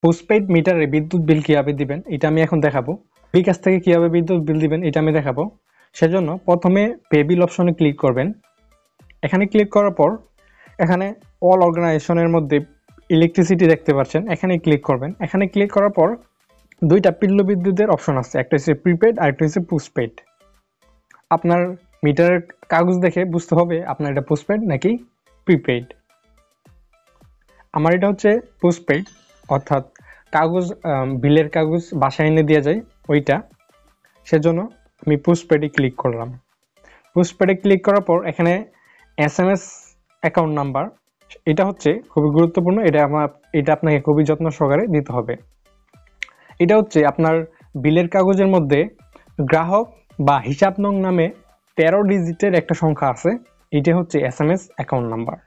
Postpaid মিটারে বিদ্যুৎ বিল কিভাবে দিবেন এটা আমি এখন দেখাবো। বিকাশ থেকে কিভাবে বিদ্যুৎ বিল দিবেন এটা আমি দেখাবো। সেজন্য প্রথমে পে বিল অপশনে ক্লিক করবেন। এখানে ক্লিক করার পর এখানে অল অর্গানাইজেশনের মধ্যে ইলেকট্রিসিটি দেখতে পাচ্ছেন, এখানে ক্লিক করবেন। এখানে ক্লিক করার পর দুইটা পিল্ল বিদ্যুতের অপশন আছে, একটা হচ্ছে প্রিপেড আর একটা হচ্ছে পোস্টপেইড। আপনার মিটারের কাগজ দেখে বুঝতে হবে আপনার এটা পোস্টপেইড নাকি প্রিপেইড। আমার এটা হচ্ছে পোস্টপেইড, অর্থাৎ কাগজ বিলের কাগজ বাসায় এনে দেওয়া যায় ওইটা, সেজন্য আমি পোস্টপেডে ক্লিক করলাম। পোস্টপেডে ক্লিক করার পর এখানে SMS অ্যাকাউন্ট নাম্বার, এটা হচ্ছে খুবই গুরুত্বপূর্ণ, এটা আপনাকে খুবই যত্ন সহকারে দিতে হবে। এটা হচ্ছে আপনার বিলের কাগজের মধ্যে গ্রাহক বা হিসাব নং নামে 13 ডিজিটের একটা সংখ্যা আছে, এটা হচ্ছে SMS অ্যাকাউন্ট নাম্বার।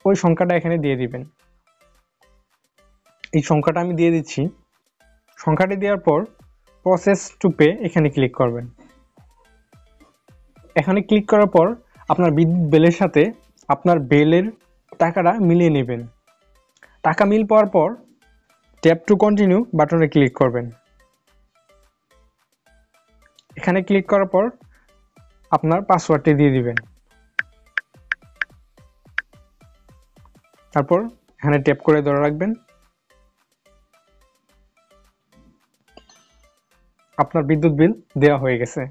ওই সংখ্যাটা এখানে দিয়ে দিবেন। এই সংখ্যাটা আমি দিয়ে দিচ্ছি। সংখ্যাটি দেওয়ার পর প্রসেস টু পে এখানে ক্লিক করবেন। এখানে ক্লিক করার পর আপনার বিদ্যুৎ বিলের সাথে আপনার বিলের টাকাটা মিলিয়ে নেবেন। টাকা মিল পাওয়ার পর ট্যাপ টু কন্টিনিউ বাটনে ক্লিক করবেন। এখানে ক্লিক করার পর আপনার পাসওয়ার্ডটি দিয়ে দিবেন। তারপর এখানে ট্যাপ করে ধরে রাখবেন। আপনার বিদ্যুৎ বিল দেওয়া হয়ে গেছে।